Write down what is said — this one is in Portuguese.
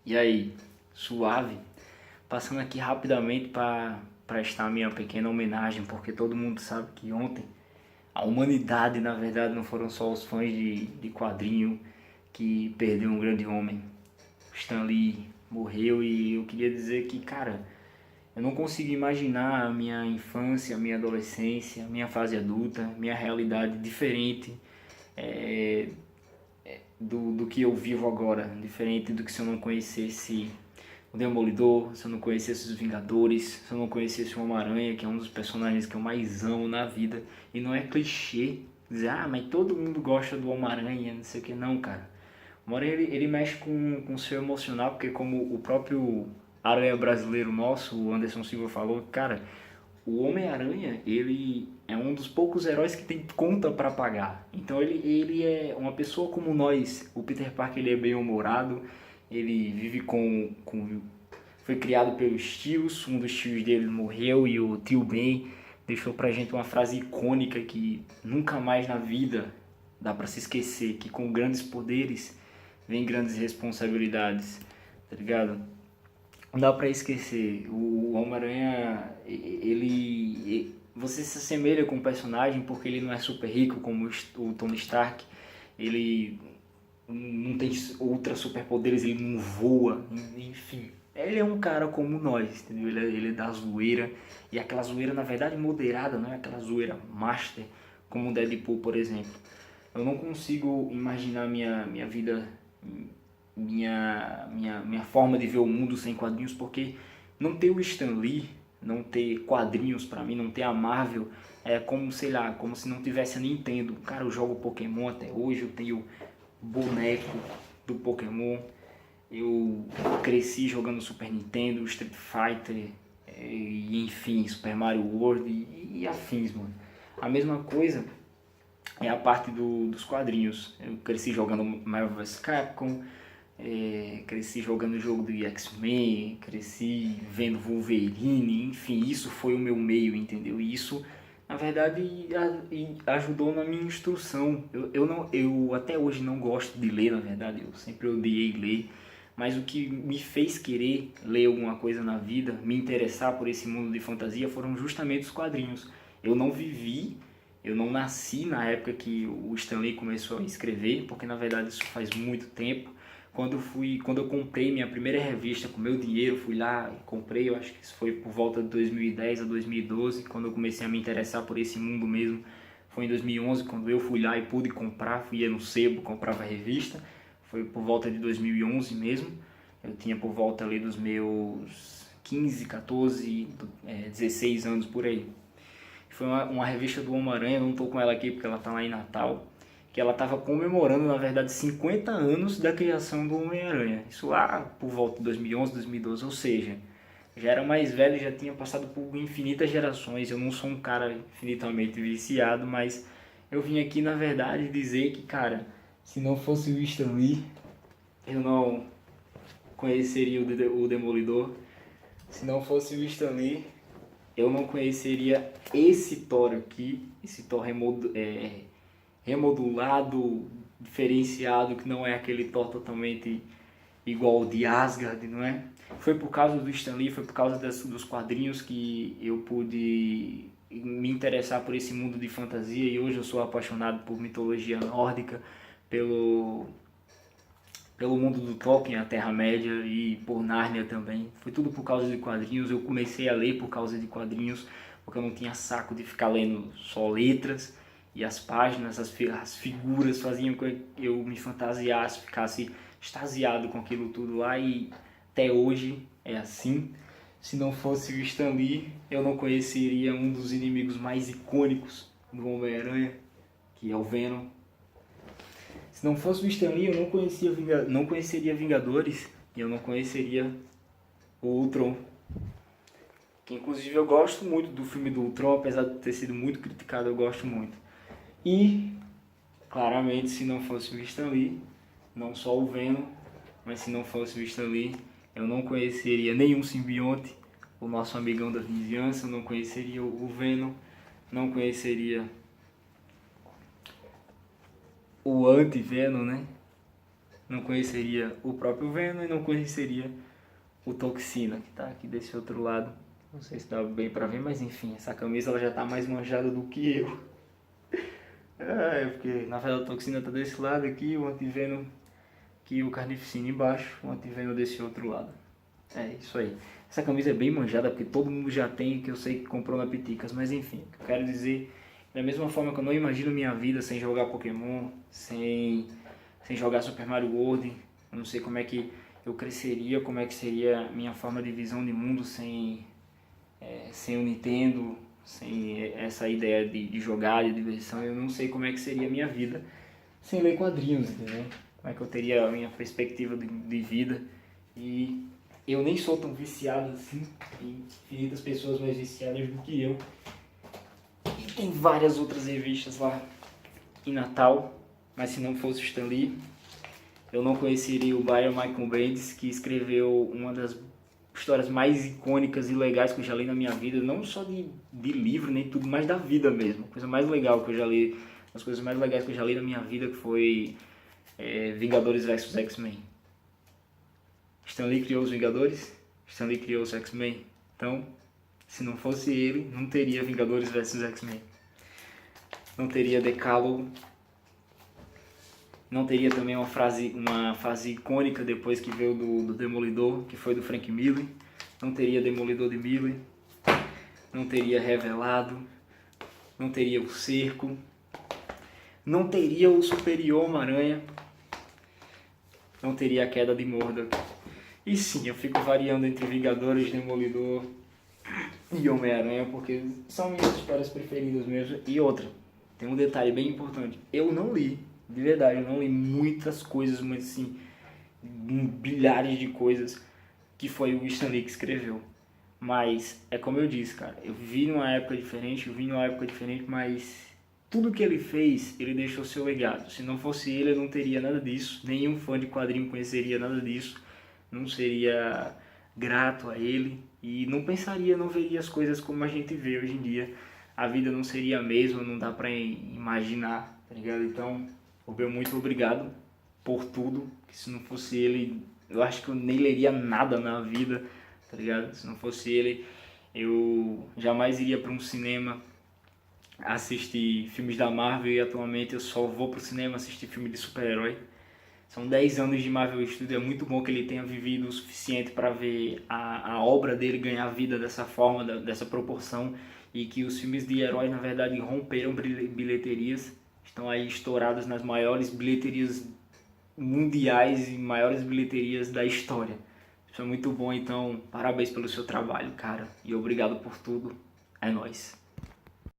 E aí, suave? Passando aqui rapidamente para prestar minha pequena homenagem, porque todo mundo sabe que ontem a humanidade, na verdade, não foram só os fãs de quadrinho que perdeu um grande homem. O Stan Lee morreu e eu queria dizer que, cara, eu não consigo imaginar a minha infância, a minha adolescência, a minha fase adulta, minha realidade diferente é, do que eu vivo agora, diferente do que se eu não conhecesse o Demolidor, se eu não conhecesse os Vingadores, se eu não conhecesse o Homem-Aranha, que é um dos personagens que eu mais amo na vida. E não é clichê dizer, ah, mas todo mundo gosta do Homem-Aranha, não sei o que, não, cara. O Homem-Aranha ele mexe com o seu emocional, porque como o próprio Aranha brasileiro nosso, o Anderson Silva falou, cara, o Homem-Aranha, ele é um dos poucos heróis que tem conta para pagar. Então ele é uma pessoa como nós. O Peter Parker ele é bem-humorado, ele vive foi criado pelos tios, um dos tios dele morreu e o tio Ben deixou pra gente uma frase icônica que nunca mais na vida dá para se esquecer, que com grandes poderes vem grandes responsabilidades, tá ligado? Não dá pra esquecer. O Homem-Aranha, você se assemelha com o personagem porque ele não é super rico como o Tony Stark. Ele não tem ultra superpoderes, ele não voa, enfim. Ele é um cara como nós, entendeu? Ele é da zoeira. E aquela zoeira, na verdade, moderada, não é aquela zoeira master, como o Deadpool, por exemplo. Eu não consigo imaginar minha vida, minha forma de ver o mundo sem quadrinhos, porque não ter o Stan Lee, não ter quadrinhos pra mim, não ter a Marvel, é como, sei lá, como se não tivesse a Nintendo. Cara, eu jogo Pokémon até hoje, eu tenho boneco do Pokémon, eu cresci jogando Super Nintendo, Street Fighter, e enfim, Super Mario World e afins, mano. A mesma coisa é a parte dos quadrinhos. Eu cresci jogando Marvel vs Capcom, cresci jogando o jogo do X-Men, cresci vendo Wolverine, enfim, isso foi o meu meio, entendeu? E isso, na verdade, ajudou na minha instrução. Eu até hoje não gosto de ler, na verdade, eu sempre odiei ler, mas o que me fez querer ler alguma coisa na vida, me interessar por esse mundo de fantasia, foram justamente os quadrinhos. Eu não vivi, eu não nasci na época que o Stanley começou a escrever, porque na verdade isso faz muito tempo. Quando eu comprei minha primeira revista com meu dinheiro, fui lá e comprei, eu acho que isso foi por volta de 2010 a 2012, quando eu comecei a me interessar por esse mundo mesmo. Foi em 2011 quando eu fui lá e pude comprar, fui no sebo, comprava a revista. Foi por volta de 2011 mesmo. Eu tinha por volta ali dos meus 15, 14, 16 anos por aí. Foi uma revista do Homem-Aranha, não estou com ela aqui porque ela está lá em Natal, que ela estava comemorando, na verdade, 50 anos da criação do Homem-Aranha. Isso lá por volta de 2011, 2012, ou seja, já era mais velho, já tinha passado por infinitas gerações. Eu não sou um cara infinitamente viciado, mas eu vim aqui, na verdade, dizer que, cara, se não fosse o Stan Lee, eu não conheceria o Demolidor. Se não fosse o Stan Lee, eu não conheceria esse Thor aqui, esse Thor remodulado, diferenciado, que não é aquele Thor totalmente igual ao de Asgard, não é? Foi por causa do Stan Lee, foi por causa dos quadrinhos que eu pude me interessar por esse mundo de fantasia e hoje eu sou apaixonado por mitologia nórdica, pelo, pelo mundo do Tolkien, a Terra-média e por Nárnia também. Foi tudo por causa de quadrinhos. Eu comecei a ler por causa de quadrinhos, porque eu não tinha saco de ficar lendo só letras e as páginas, as figuras faziam com que eu me fantasiasse, ficasse extasiado com aquilo tudo lá e até hoje é assim. Se não fosse o Stan Lee, eu não conheceria um dos inimigos mais icônicos do Homem-Aranha, que é o Venom. Se não fosse o Stan Lee, eu não conheceria Vingadores e eu não conheceria o Ultron. Que inclusive eu gosto muito do filme do Ultron, apesar de ter sido muito criticado, eu gosto muito. E, claramente, se não fosse o Stan Lee, não só o Venom, mas se não fosse o Stan Lee, eu não conheceria nenhum simbionte, o nosso amigão da vizinhança, eu não conheceria o Venom, não conheceria o anti-Venom, né? não conheceria o próprio Venom e não conheceria o Toxina, que tá aqui desse outro lado. Não sei se dá bem pra ver, mas enfim, essa camisa ela já tá mais manjada do que eu. Porque na verdade o Toxina tá desse lado aqui, o Anti-Venom aqui, o Carnificina embaixo, o Anti-Venom desse outro lado. É isso aí. Essa camisa é bem manjada porque todo mundo já tem, que eu sei que comprou na Piticas, mas enfim, o que eu quero dizer, da mesma forma que eu não imagino minha vida sem jogar Pokémon, sem jogar Super Mario World, eu não sei como é que eu cresceria, como é que seria a minha forma de visão de mundo sem o Nintendo, sem essa ideia de jogar, de diversão, eu não sei como é que seria a minha vida sem ler quadrinhos, entendeu? Como é que eu teria a minha perspectiva de vida. E eu nem sou tão viciado assim, tem infinitas pessoas mais viciadas do que eu. E tem várias outras revistas lá em Natal, mas se não fosse o Stan Lee, eu não conheceria o Brian Michael Bendis, que escreveu uma das histórias mais icônicas e legais que eu já li na minha vida, não só de livro nem tudo, mas da vida mesmo. A coisa mais legal que eu já li, as coisas mais legais que eu já li na minha vida, que foi Vingadores vs X-Men. Stan Lee criou os Vingadores, Stan Lee criou os X-Men. Então, se não fosse ele, não teria Vingadores vs X-Men. Não teria Decálogo. Não teria também uma frase icônica depois que veio do Demolidor, que foi do Frank Miller. Não teria Demolidor de Miller. Não teria Revelado. Não teria o Cerco. Não teria o Superior Homem-Aranha. Não teria a Queda de Mordor. E sim, eu fico variando entre Vingadores, Demolidor e Homem-Aranha, porque são minhas histórias preferidas mesmo. E outra, tem um detalhe bem importante. Eu não li, de verdade, eu não li muitas coisas, mas assim, bilhares de coisas que foi o Stan Lee que escreveu. Mas é como eu disse, cara, eu vi numa época diferente, mas tudo que ele fez, ele deixou seu legado. Se não fosse ele, eu não teria nada disso. Nenhum fã de quadrinho conheceria nada disso. Não seria grato a ele e não pensaria, não veria as coisas como a gente vê hoje em dia. A vida não seria a mesma, não dá pra imaginar, tá ligado? Então, Rubel, muito obrigado por tudo, que se não fosse ele, eu acho que eu nem leria nada na vida, tá ligado? Se não fosse ele, eu jamais iria pra um cinema assistir filmes da Marvel e atualmente eu só vou pro cinema assistir filme de super-herói. São 10 anos de Marvel Studios, é muito bom que ele tenha vivido o suficiente para ver a obra dele ganhar vida dessa forma, dessa proporção, e que os filmes de heróis, na verdade, romperam bilheterias, estão aí estourados nas maiores bilheterias mundiais e maiores bilheterias da história. Isso é muito bom, então parabéns pelo seu trabalho, cara, e obrigado por tudo, é nóis.